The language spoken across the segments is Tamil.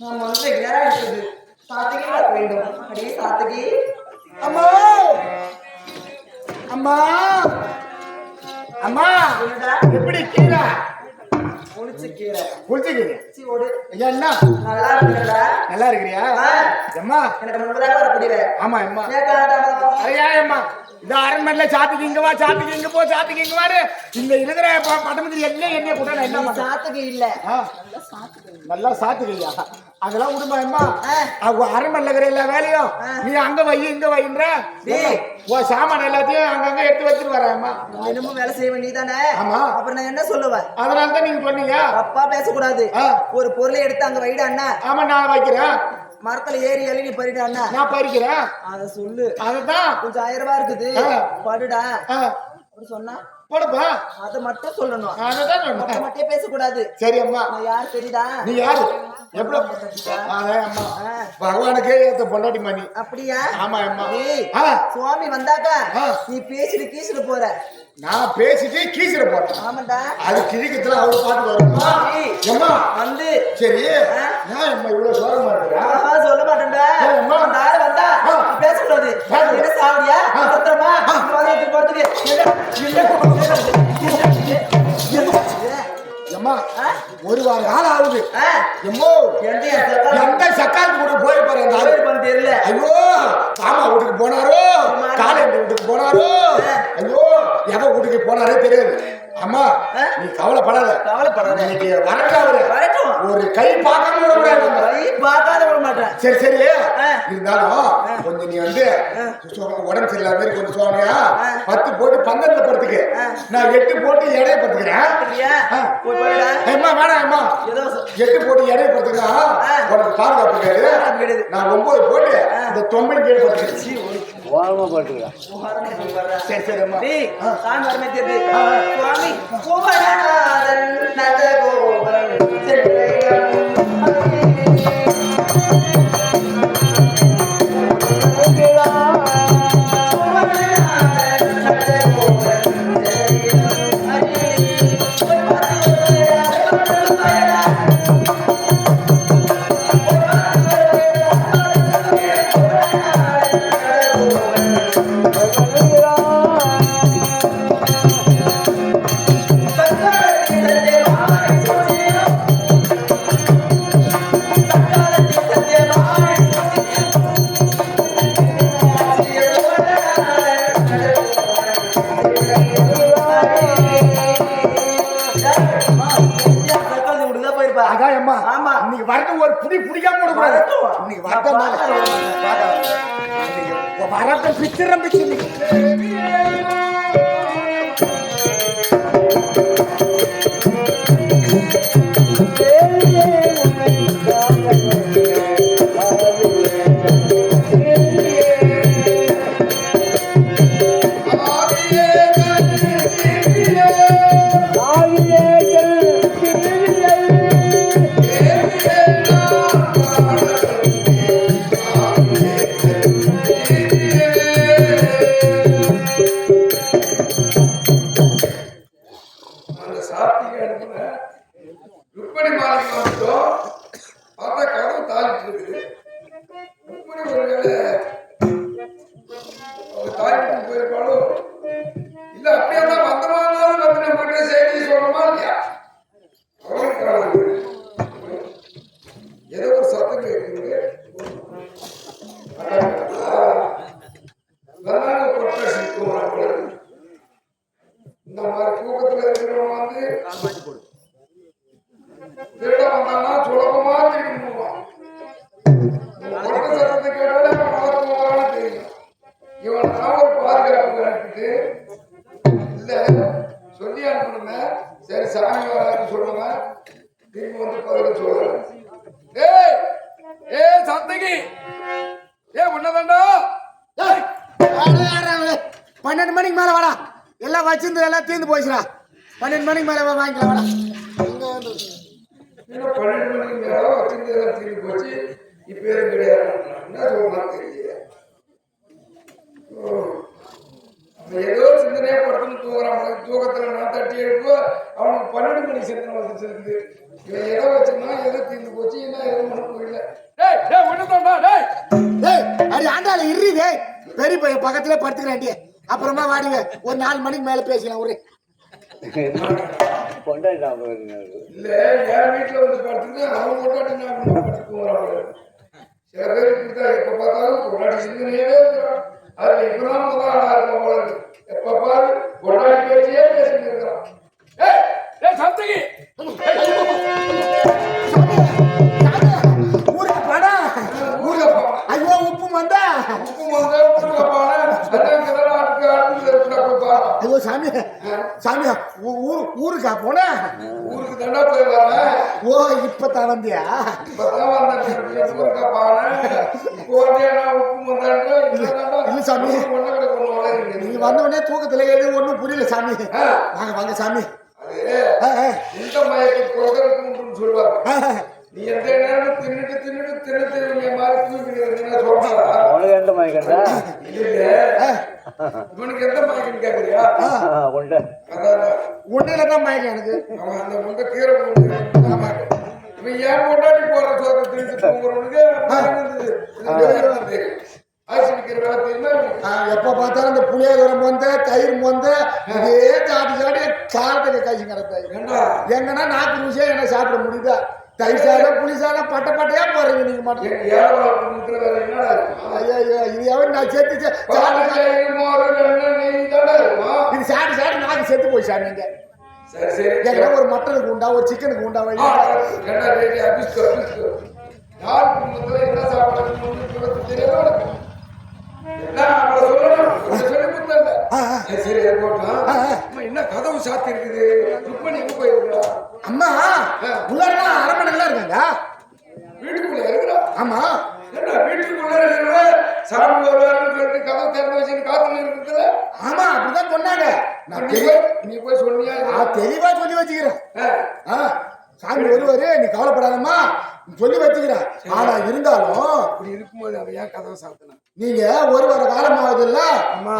நம்ம வந்து ரெகுலரா இருக்குது சாத்தகி பார்க்க வேண்டும். அடே சாத்தகி, அம்மா அம்மா அம்மா எப்படி கீரை புளிச்ச கீரை குளிச்சுக்கிறீங்க? ஓடு என்ன நல்லா இருக்குடா. நல்லா இருக்கிறியா? அம்மா எனக்கு முன்பதாக வர முடியல. ஆமா அம்மா. ஐயா அம்மா இந்த அரண்மனையில சாத்துக்கு இங்க வா, சாத்துக்கு இங்க போ, சாத்துக்கு இங்க வாரு. இந்த இருக்கிற பட்டமந்திரி எல்லாம் என்ன கூட நான் என்ன சாத்துக்கு இல்ல நல்லா சாத்துக்கையா? அதெல்லாம் விடுமா அம்மா. அரண்மனையில இருக்கிற எல்லா வேலையும் நீ அங்க வை இங்க வைன்ற சாமான எல்லாத்தையும் அங்கங்க எடுத்து வச்சுட்டு வரேன் அம்மா. என்னமோ வேலை செய்ய வேண்டியதானே? ஆமா. அப்புறம் நான் என்ன சொல்லுவேன்? அதனால தான் நீங்க சொன்னீங்க அப்பா பேசக்கூடாது. ஒரு பொருளை எடுத்து அங்க வைடா அண்ணா. ஆமா நான் வைக்கிறேன். மரத்துல ஏறி எழுதி நீ பறிடா அண்ணா. நான் பறிக்கிறேன். அத சொல்லு. அதுதான் கொஞ்சம் 1000 ரூபாய் இருக்குது படுடா அப்படி சொன்னா படுப்பா. அத மட்டும் சொல்லணும். அதுதான் சொன்னேன். மட்டும் பேசக்கூடாது. சரி அம்மா. நான் யார் தெரியுதா? நீ யாரு? எப்படி அம்மா பகவானுக்கே ஏத்த பொண்டாட்டி மணி. அப்படியா? ஆமா அம்மா. சுவாமி வந்தாக்கா நீ பேசிட்டு கீசிட்டு போற. நான் பேசிட்டு கீசிட்டு போறேன். ஆமாண்டா. அது கிழிக்கத்துல அவரு பாட்டு வருமா அம்மா வந்து சரி. நான் அம்மா இவ்வளவு சோகமா இருக்கா? சொல்ல மாட்டேன்டா. நாளை வந்தா பேசக்கூடாது. என்ன சாவடியா சத்திரமா போறதுக்கு அம்மா ஒரு வார காலம் ஆகுது. எம்மோ எந்த சக்காத்து கூட போய் போறேன் தெரியல. ஐயோ மாமா வீட்டுக்கு போனாரோ காலேஜ் வீட்டுக்கு போனாரோ ஐயோ எதை வீட்டுக்கு போனாரே தெரியாது. அம்மா நீ கவலைப்படாத. இன்னைக்கு வரட்டும். ஒரு கை பார்க்காம விட கூடாது. கை பார்க்காத விட மாட்டேன். சரி சரி இருந்தாலும் கொஞ்சம் நீ வந்து உடம்பு சரியில்லாத மாதிரி கொஞ்சம் சோனையா 10 போட்டு 12 படுத்துக்கு. நான் 8 போட்டு எடைய படுத்துக்கிறேன். அம்மா வேணாம் அம்மா 8 போட்டு எடைய படுத்துக்கா உனக்கு பாதுகாப்பு இருக்காது. நான் 9 போட்டு இந்த 9 கீழே படுத்துக்கிறேன். ஓரமா படுத்துக்கிறேன். சரி சரி அம்மா. சாமி வரமே தெரியுது. சுவாமி கோபநாதன் நந்த கோபன் ஒரு புடி புடிக்காம போடக்கூடாது. இன்னைக்கு வரட்டும் பிச்சிரம் பிச்சு வச்சிருந்து எல்லாம் தீர்ந்து போச்சுடா. 12 மணிக்கு மேல வாங்கிக்கலாம். 12 மணிக்கு மேல வச்சிருந்து எல்லாம் தீர்ந்து போச்சு. இப்ப கிடையாது. என்ன சொல்றாங்க தெரியல. ஏதோ சிந்தனையா படுத்துன்னு தூங்குறான். தூக்கத்துல நான் தட்டி எழுப்பு அவனுக்கு 12 மணிக்கு சிந்தனை வந்துச்சு. இவன் எதை வச்சிருந்தா எதை தீர்ந்து போச்சு என்ன எதுவும் ஒன்றும் இல்லை. போய் பக்கத்துல படுத்துக்கிறேன். அப்புறமா வாடிங்க ஒரு 4 மணிக்கு மேல பேசலாம். ஒரு இல்ல என் வீட்டுல வந்து படுத்துட்டு அவங்க கொண்டாடி சில பேருக்கு எப்ப பார்த்தாலும் கொண்டாடி சிந்தனையே அதுல இப்பதான் எப்ப பாரு கொண்டாடி பேசியே பேசிட்டு இருக்கிறான். ஊருக்கு படா ஊருக்கு ஐயோ உப்பு வந்தா ஐயோ சாமி சாமி ஊருக்கா போன ஊருக்கு தண்டா போய் வரேன். ஓ இப்பதான் வந்தியா? இல்ல சாமி நீங்க வந்த உடனே தூக்கத்துல எது ஒண்ணும் புரியல சாமி. வாங்க வாங்க சாமி. இந்த மயக்கம் குறைக்கிறதுக்கு சொல்லுவாங்க. நீ எந்த நேரம் தின்னுட்டு மாதிரி தூக்கிட்டு சொல்றாங்க. எந்த மயக்கண்டா இவனுக்கு எந்த மயக்கம் கேக்குறியா? ஒன்னுலதான் மயக்கம் எனக்கு. அவன் அந்த முண்டை கீரை இவன் ஏன் கொண்டாடி போற சோத்தை தின்னுட்டு தூங்குறவனுக்கு ஆசிரிக்கிற வேலை தெரியுமா? எப்ப பார்த்தாலும் இந்த புளியோதரம் வந்து தயிர் வந்து இதே சாப்பிட்டு சாப்பிட்டு சாப்பிட்டு காய்ச்சி கிடத்தாய். எங்கன்னா நாக்கு ருசியா என்ன சாப்பிட முடியுதா? தயிர் சாதம் புளி சாதம் பட்டையா போறீங்க நீங்க மட்டும். ஐயா இது எவன் நான் செத்து இது சாப்பிட்டு சாப்பிட்டு நாக்கு செத்து போய் சாப்பிடுங்க. ஒரு மட்டனுக்கு உண்டா ஒரு சிக்கனுக்கு உண்டா வழி என்ன சாப்பாடு என்ன கதவு சாத்தி இருக்குது? ருக்மணி எங்க போயிருக்கா? அம்மா உள்ளாரா அரமனைலாம் இருக்காங்க. வீட்டுக்குள்ள இருக்கிறா? ஆமா. என்ன வீட்டுக்குள்ள இருக்கிற சாமி வருவாருன்னு சொல்லிட்டு கதவு திறந்து வச்சு காத்துல இருக்குது? ஆமா அப்படிதான் சொன்னாங்க. நீ போய் சொன்னியா? தெளிவா சொல்லி வச்சுக்கிறேன். சாமி வருவாரு நீ கவலைப்படாதம்மா சொல்லி வச்சுக்கிறேன். ஆனா இருந்தாலும் இப்படி இருக்கும்போது அவன் ஏன் கதவை சாத்தினா? நீங்க ஒரு வார காலம் ஆகுது இல்ல,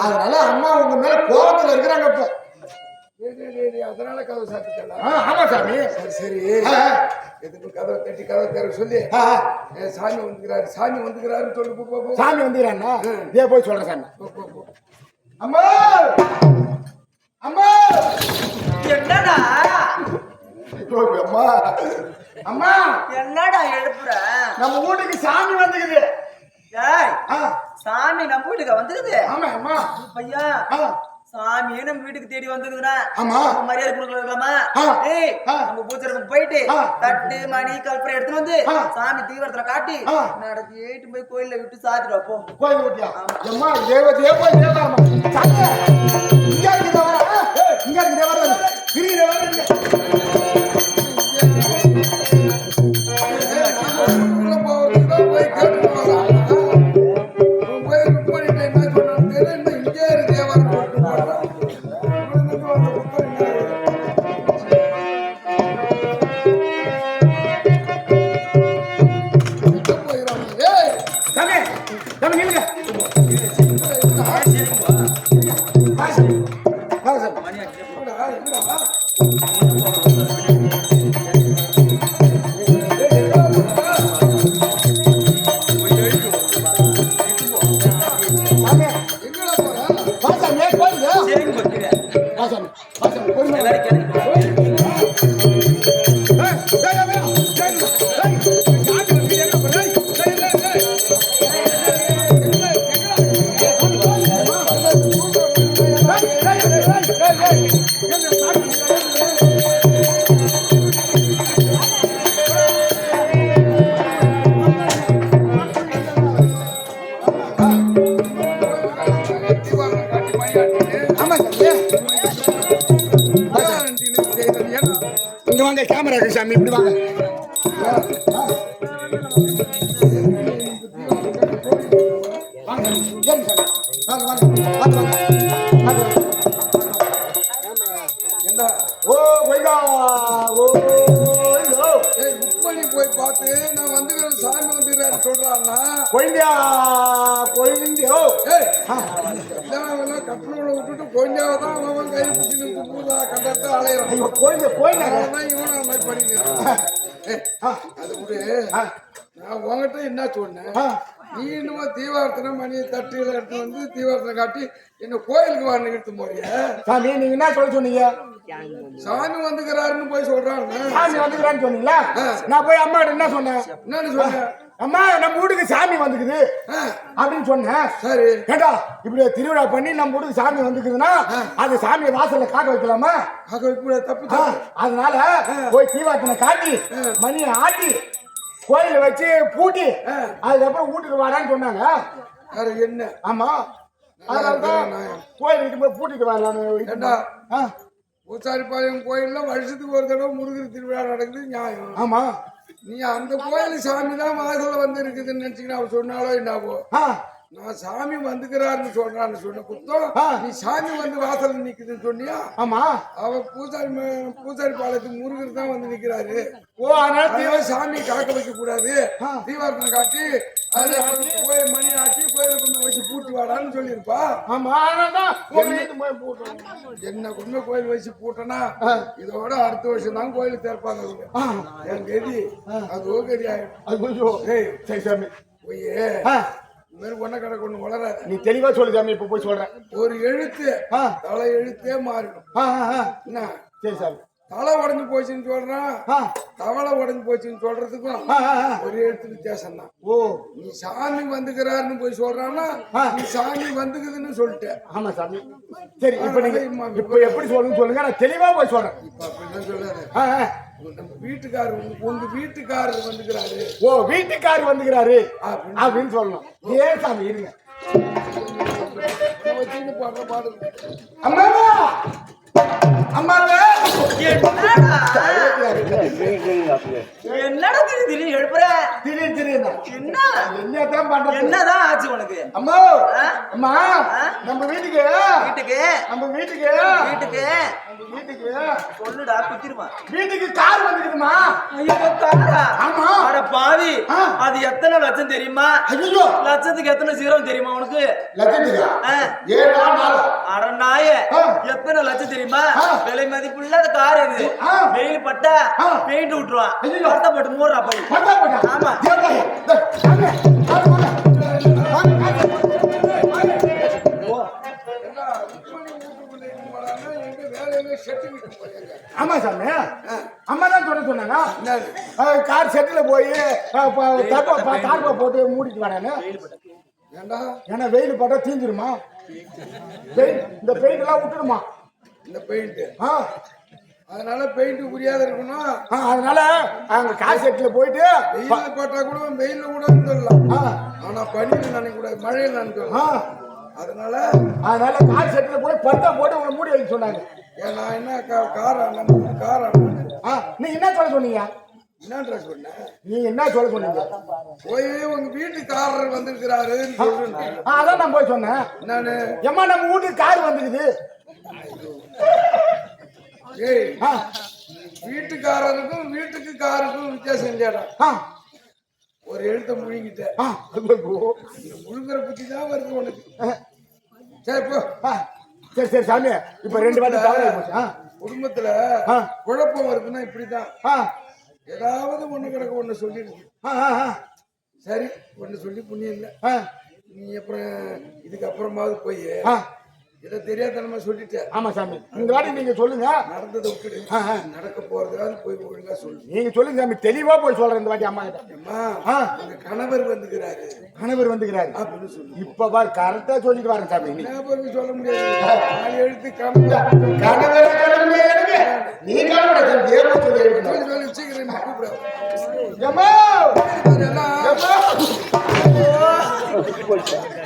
அதனால அம்மா உங்க மேல கோபத்துல இருக்கிறாங்க. இப்ப அதனால கதவை சாத்திட்டா? ஆமா சாமி. சரி எதுக்கு கதவை தட்டி கதவை திற சொல்லி சாமி வந்துக்கிறாரு சாமி வந்துக்கிறாருன்னு சொல்லி சாமி வந்துக்கிறான்னா ஏ போய் சொல்றேன் சாமி. அம்மா அம்மா என்னடா அம்மா அம்மா என்னடா எழுப்புற? நம்ம வீட்டுக்கு சாமி வந்துக்குது. சாமி நம்ம வீட்டுக்கு வந்துருது? ஆமா அம்மா. பையா சாமியே நம்ம வீட்டுக்கு தேடி வந்துருக்குறா. ஆமா மரியாதை கொடுக்கலாமா? நம்ம பூஜை போயிட்டு தட்டு மணி கல்பரை எடுத்துட்டு வந்து சாமி தீவிரத்துல காட்டி நடத்தி ஏட்டு போய் கோயில விட்டு சாத்திட்டு போ. கோயில் விட்டியா? அம்மா தேவ தேவ தேவாரமா சாமி இங்க இருக்கு தேவாரா. இங்க இருக்கு தேவாரா. இங்க தேவாரா. கேமரா சாமி இப்படி வாங்க. போய் பார்த்து நான் வந்து சாமி வந்துடுறாரு சொல்றான்னா கப்பலோட விட்டுட்டு கொஞ்சாவை தான் அவன் கையை பிடிச்சி பூதா கண்டத்தை அலையிறான். இவன் அந்த மாதிரி படிக்கிறான். அது விடு. நான் உங்ககிட்ட என்ன சொன்னேன், நீ இன்னும் தீவார்த்தனை மணியை தட்டியில எடுத்து வந்து தீவார்த்தனை காட்டி என்ன கோயிலுக்கு வரணும் எடுத்து போறிய. சாமி நீங்க என்ன சொல்ல சொன்னீங்க? சாமி வந்துக்கிறாருன்னு போய் சொல்றாங்க. சாமி வந்துக்கிறான்னு சொன்னீங்களா? நான் போய் அம்மா கிட்ட என்ன சொன்னேன்? என்னன்னு சொன்னேன்? அம்மா நம்ம வீட்டுக்கு சாமி வந்துக்குது அப்படின்னு சொன்னேன். சரி கேட்டா இப்படி திருவிழா பண்ணி நம்ம வீட்டுக்கு சாமி வந்துக்குதுன்னா அது சாமியை வாசல்ல காக்க வைக்கலாமா? தப்பு. அதனால போய் தீவார்த்தனை காட்டி மணியை ஆட்டி கோயில வச்சு பூட்டி அதுக்கப்புறம் வீட்டுக்கு வாடான்னு சொன்னாங்க. என்ன? ஆமா அதனாலதான் கோயிலுக்கு போய் பூட்டிட்டு வரலான்னு. பூசாரிப்பாளையம் கோயில்ல வருஷத்துக்கு ஒரு தடவை முருகர் திருவிழா நடக்குது, நியாயம். ஆமா நீ அந்த கோயில் சாமி தான் வாசல்ல வந்து இருக்குதுன்னு நினைச்சுக்கிட்டு அவ சொன்னாலோ என்னவோ. நான் சாமி வந்துக்கிறாருன்னு சொல்றான்னு சொன்ன குத்தம். நீ சாமி வந்து வாசல்ல நிக்குதுன்னு சொன்னியா? ஆமா அவ பூசாரி பாளையத்துக்கு முருகர் தான் வந்து நிக்கிறாரு. அதனால சாமி காக்க வைக்க கூடாது, தீவார்த்தனை காட்டி அது கோயில் மணி ஆச்சு கோயிலுக்கு வச்சு பூட்டி வாடான்னு சொல்லியிருப்பா. ஆமா என்ன குடும்ப கோயில் வச்சு பூட்டனா இதோட அடுத்த வருஷம் தான் கோயிலுக்கு திறப்பாங்க. என் கதி அது கதி ஆயிடும். போய் ஒன்ன கடை கொண்டு வளராது. நீ தெளிவா சொல்லு சாமி. இப்ப போய் சொல்றேன். ஒரு எழுத்து தலை எழுத்தே மாறிடும். என்ன சரி சாமி. தலை உடஞ்சு போச்சுன்னு சொல்றான், தவளை உடஞ்சு போச்சுன்னு சொல்றதுக்கும் ஒரு எழுத்து வித்தியாசம் தான். ஓ நீ சாமி வந்துக்கிறாருன்னு போய் சொல்றான்னா நீ சாமி வந்துக்குதுன்னு சொல்லிட்ட. ஆமா சாமி. சரி இப்ப நீங்க இப்ப எப்படி சொல்லணும்னு சொல்லுங்க, நான் தெளிவா போய் சொல்றேன். இப்ப அப்படிதான் சொல்லாரு. நம்ம வீட்டுக்காரர் உங்க வீட்டுக்காரர் வந்துக்கிறாரு. ஓ வீட்டுக்காரர் வந்துக்கிறாரு அப்படின்னு சொல்லணும். ஏன் சாமி இருங்க. பாடுற பாடு அம்மா அம்மாவே என்னடா திடீர்னு எழுப்புற? என்னதான் பண்ற? என்னதான் ஆச்சு உனக்கு? அம்மா அம்மா நம்ம வீட்டுக்கு சொல்லுடா குத்திருமா. வீட்டுக்கு கார் வந்துக்குதுமா. ஐயோ காரா? ஆமா. அட பாவி, அது எத்தனை லட்சம் தெரியுமா? ஐயோ லட்சத்துக்கு எத்தனை ஜீரோ தெரியுமா உனக்கு? லட்சத்துக்கு 7 அட நாயே, எத்தனை லட்சம் தெரியுமா? விலை மதிப்பு இல்லாத கார் இது. வெயில் பட்டா பெயிண்ட் விட்டுருவான். வருத்தப்பட்டு மூடுறா போய். ஆமா ஆமா சாமி. அம்மா தான் சொன்னாங்க கார் செட்டில் போய் தார்பா போட்டு மூடிட்டு வரானு. ஏன்னா வெயில் போட்டா தீஞ்சிருமா? இந்த பெயிண்ட் எல்லாம் விட்டுடுமா? இந்த பெயிண்ட் அதனால பெயிண்ட் புரியாத இருக்கணும். அதனால அங்க கார் செட்டில் போயிட்டு வெயில் போட்டா கூட வெயில கூட சொல்லலாம். ஆனா பனியில் நினைக்க கூடாது, மழையில் நினைக்கலாம். அதனால கார் செட்டில் போய் பட்டா போட்டு உங்களை மூடி வைக்க சொன்னாங்க. ஏன்னா என்ன கார் நீ என்ன சொல்ல சொன்னீங்க? என்ன சொன்ன? நீ என்ன சொல்ல சொன்னீங்க? போய் உங்க வீட்டுக்காரர் வந்திருக்கிறாரு. அதான் நான் போய் சொன்னேன். நானு ஏமா நம்ம வீட்டுக்கு கார் வந்துருக்குது. ஏய் வீட்டுக்காரருக்கும் வீட்டுக்கு காருக்கும் வித்தியாசம் இல்லையாடா? ஒரு எழுத்த முழுங்கிட்ட. முழுங்குற புத்தி தான் வருது உனக்கு. சரி போ. சரி சாமி. இப்ப 2 வாட்டி தவறு குடும்பத்துல குழப்பம் வருதுன்னா இப்படிதான். ஏதாவது ஒண்ணு கிடக்க ஒண்ணு சொல்லிடுது. சரி ஒண்ணு சொல்லி புண்ணியம் இல்லை. நீ அப்புறம் இதுக்கு அப்புறமாவது போய் இதை தெரியாதனமா சொல்லிட்டேன். ஆமா சாமி. இந்த வாட்டி நீங்க சொல்லுங்க. நடந்ததை விட்டுடு, நடக்க போறதாவது போய் ஒழுங்கா சொல்லு. நீங்க சொல்லுங்க சாமி. தெளிவா போய் சொல்றேன் இந்த வாட்டி அம்மா கிட்ட. உங்க கணவர் வந்துக்கிறாரு அப்படின்னு சொல்லு. இப்ப பாரு கரெக்டா சொல்லிட்டு வரேன் சாமி. கணவருக்கு சொல்ல முடியாது. 4 எழுத்து கணவர் நீ சொல்லி சீக்கிரம் கூப்பிடு.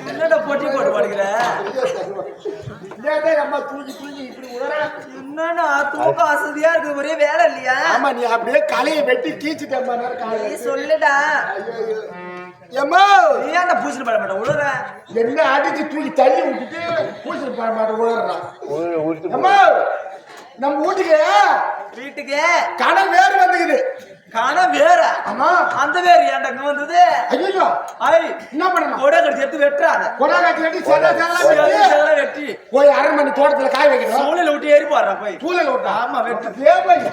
என்னடா போட்டி போட்டு பாடுகிற? என்னன்னா தூக்கம் வசதியா இருக்கு, ஒரே வேலை இல்லையா? ஆமா நீ அப்படியே கலையை வெட்டி கீச்சுட்டேன். சொல்லுடா. நீ ஏன்டா பூசணி பட மாட்டேன் உழுற? என்ன அடிச்சு தூக்கி தள்ளி விட்டுட்டு பூசணி பட மாட்டேன் உழுறான். நம்ம வீட்டுக்கு கணம் வேறு வந்துக்குது. கணம் வேற? ஆமா. அந்த வேறு ஏன்டா இங்க வந்தது? ஐயோ என்ன பண்ணணும்? கொடை கட்டி எடுத்து வெட்டுறாங்க. கொடை கட்டி வெட்டி போய் 1/2 மணி தோட்டத்துல காய வைக்கணும். சூழல விட்டு ஏறி போடுறா போய். சூழல விட்டா? ஆமா வெட்டு.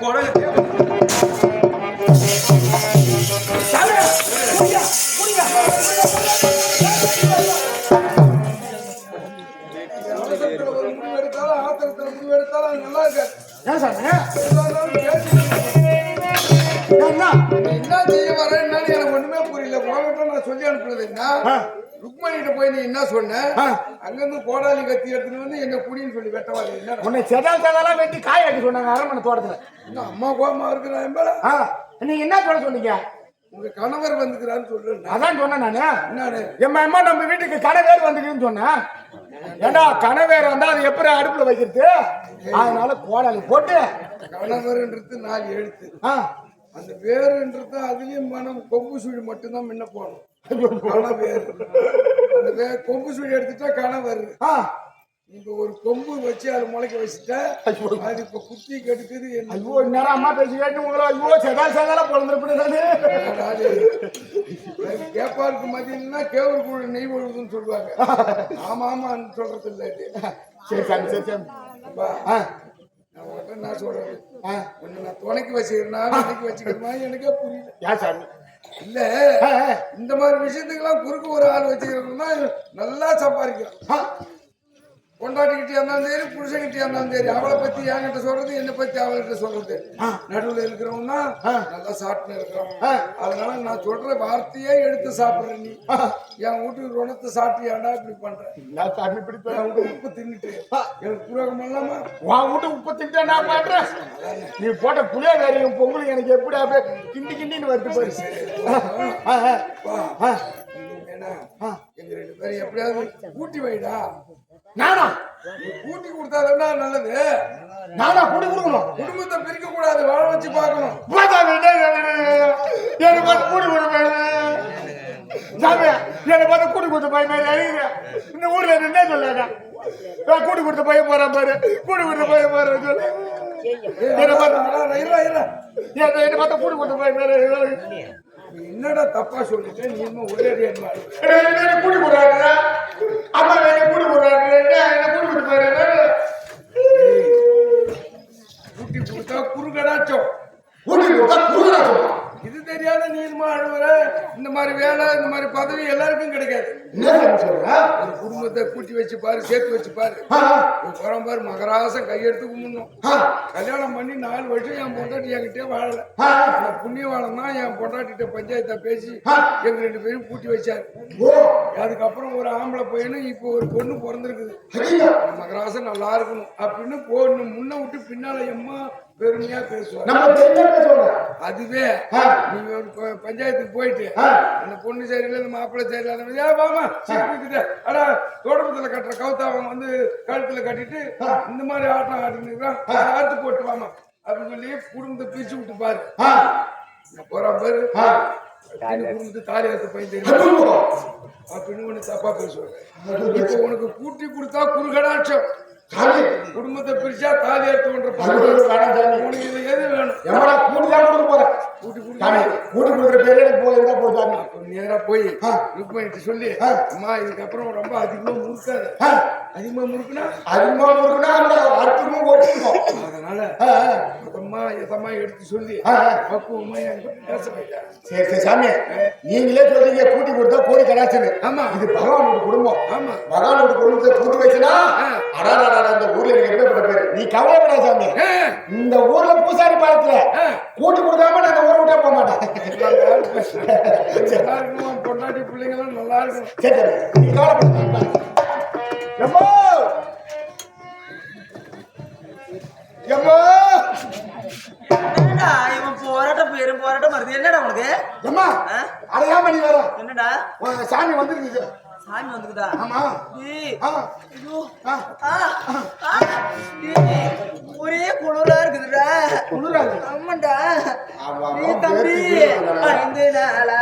கொடை வரேன் எனக்கு ஒண்ணுமே புரியல. உங்ககிட்ட நான் சொல்லி அனுப்புறதுன்னா ருக்மணிகிட்ட போய் நீ என்ன சொன்ன? அங்கிருந்து கோடாலி கத்தி எடுத்துட்டு வந்து என்ன குடின்னு சொல்லி வெட்டவாது. என்ன உன்னை செதால் வெட்டி காய வைக்க சொன்னாங்க அரண்மனை தோட்டத்துல. இன்னும் அம்மா கோபமா இருக்கிறான் மேல. நீங்க என்ன சொல்ல சொன்னீங்க? உங்க கணவர் வந்துக்கிறான்னு சொல்றேன். அதான் சொன்னேன் நானு. என்னன்னு? அம்மா நம்ம வீட்டுக்கு கணவேர் வந்துக்குன்னு சொன்னேன். ஏண்டா கணவேர் வந்தா அது எப்படி அடுப்புல வைக்கிறது? அதனால கோடாலி போட்டு கணவர்ன்றது 4 எழுத்து. அந்த வேறுன்றது அதுலயும் மனம் கொம்பு சுழி மட்டும்தான் முன்ன போகணும். அந்த கொம்பு சுழி எடுத்துட்டா கணவர். இப்ப ஒரு கொம்பு வச்சு அது முளைக்க வச்சுட்டா அது இப்ப குத்தி கெடுக்குது. ஐயோ நேரம் அம்மா பேசி கேட்டு உங்களை ஐயோ செதால பொழுது கேப்பாருக்கு மதியம்னா கேவல் கூட நெய் ஒழுகுதுன்னு சொல்லுவாங்க. ஆமா ஆமான்னு சொல்றது இல்லை. சரி சாமி சரி சாமி. நான் உங்கள்கிட்ட என்ன சொல்றது? ஒண்ணு நான் துணைக்கு வச்சுக்கிறேன்னா துணைக்கு வச்சுக்கிறேன்னா எனக்கே புரியல. ஏன் சாமி? இல்ல இந்த மாதிரி விஷயத்துக்கெல்லாம் குறுக்கு ஒரு ஆள் வச்சுக்கிறோம்னா நல்லா சம்பாதிக்கிறோம். கொண்டாட்டிக்கிட்டே இருந்தாலும் சரி புருஷன்கிட்டே இருந்தாலும் சரி அவளை பத்தி என்கிட்ட சொல்றது என்னை பத்தி அவள்கிட்ட சொல்றது. நடுவில் இருக்கிறவன்னா நல்லா சாப்பிட்டு இருக்கிறோம். அதனால நான் சொல்ற வார்த்தையே எடுத்து சாப்பிடுற நீ என் வீட்டுக்கு ருணத்தை சாப்பிட்டியாண்டா இப்படி பண்றேன். உப்பு தின்னுட்டு எனக்கு புரோகம் இல்லாம உன் வீட்டு உப்பு தின்ட்டு நான் பண்றேன். நீ போட்ட புளிய வேறையும் பொங்கல் எனக்கு எப்படி அப்படியே கிண்டின்னு வருது பாரு. ஏன்னா எங்க 2 பேரும் எப்படியாவது கூட்டி வைடா. நானா கூட்டி கொடுத்தாதான் நல்லது. நானா கூட்டி கொடுக்கணும். குடும்பத்தை பிரிக்க கூடாது, வாழ வச்சு பார்க்கணும். எனக்கு பார்த்து கூட்டி கொடுப்பேன் சாமி. என்னை பார்த்து கூட்டி கொடுத்த பையன் இந்த ஊர்ல என்ன சொல்லாங்க? கூட்டி கொடுத்த பையன் போறான் பாரு, கூட்டி கொடுத்த பையன் பாரு. என்ன பார்த்து கூட்டி கொடுத்த பையன் என்னடா தப்பா சொல்லிட்டு நீ ஒரே கூட்டி கொடுறாங்க. அம்மா கூட்டி கொடுறாங்க. கூட்டி கொடுத்தாரு. கூட்டி கொடுத்தா குறுகடாச்சோம். கூட்டி கொடுத்தா குறுகடாச்சோம். இது தெரியாத நீ அழுவுற. இந்த மாதிரி வேலை இந்த மாதிரி பதவி எல்லாருக்கும் கிடைக்காது. ஒரு குடும்பத்தை கூட்டி வச்சு பாரு, சேர்த்து வச்சு பாரு. புறம் பாரு மகராசம் கையெடுத்து கும்பிடணும். கல்யாணம் பண்ணி 4 வருஷம் என் பொண்டாட்டி என்கிட்டே வாழல. புண்ணியவாளம் தான் என் பொண்டாட்டிட்ட பஞ்சாயத்தை பேசி எங்க 2 பேரும் கூட்டி வச்சாரு. அதுக்கப்புறம் ஒரு ஆம்பளை பையனும் இப்போ ஒரு பொண்ணு பிறந்திருக்குது. மகராசம் நல்லா இருக்கணும் அப்படின்னு பொண்ணு முன்ன விட்டு பின்னால எம்மா பெருமையா பேசுவாங்க. அதுவே நீங்க ஒரு பஞ்சாயத்துக்கு போயிட்டு அந்த பொண்ணு சரியில்லை இந்த மாப்பிள்ளை சரியில்லை வாமா ஆனா தோட்டத்துல கட்டுற கவுத்தாவன் வந்து கழுத்துல கட்டிட்டு இந்த மாதிரி ஆட்டம் ஆடினுக்கிறான் ஆட்டு போட்டு வாமா அப்படின்னு சொல்லி குடும்பத்தை பிரிச்சு விட்டு பாரு. போறான் பாரு குடும்பத்தை தாலி ஆத்து பையன் தெரியும் அப்படின்னு ஒண்ணு தப்பா பேசுவாங்க. இப்ப உனக்கு கூட்டி கொடுத்தா குறுகடாட்சம். குடும்பத்தை பிரிச்சா தாலி எடுத்து உனக்கு இது எது வேணும்? நேரா போய் ருக்மணிட்டு சொல்லி அம்மா இதுக்கப்புறம் ரொம்ப அதிகமா முறுக்காது. அதிகமா முறுக்குனா அதனால எதமா எடுத்து சொல்லி பக்குவமா பேச வைக்க. சரி சாமி நீங்களே சொல்றீங்க கூட்டி கொடுத்தா கோடி கடாச்சது. ஆமா இது பகவானோட குடும்பம். ஆமா பகவானோட குடும்பத்தை கூட்டி வச்சுனா அந்த ஊர்ல எனக்கு எப்படிப்பட்ட பேரு. நீ கவலைப்படாத சாமி. இந்த ஊர்ல பூசாரி பாலத்துல கூட்டி கொடுக்காம நான் இந்த ஊரை விட்டே போக மாட்டேன். பொண்டாட்டி பிள்ளைங்களும் நல்லா இருக்கும். சரி நீ கவலைப்படாத. போராட்டம் வருது. என்னடா உனக்கு? அடையாம நீ வர என்னடா சாமி வந்துருக்கு. சாமி வந்துக்குதா? ஆமா. ஒரே குளிரா இருக்குதுடா. குளிரா? ஆமாண்டா. நீ தம்பி 5 நாளா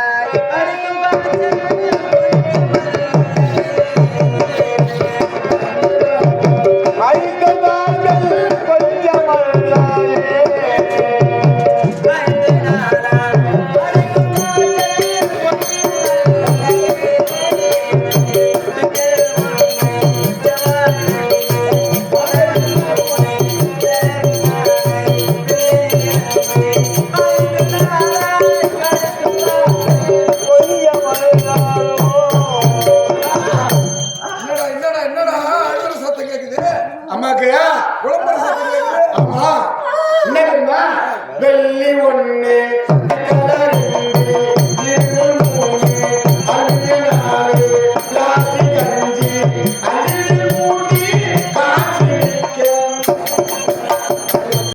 வெள்ளி ஒண்ணு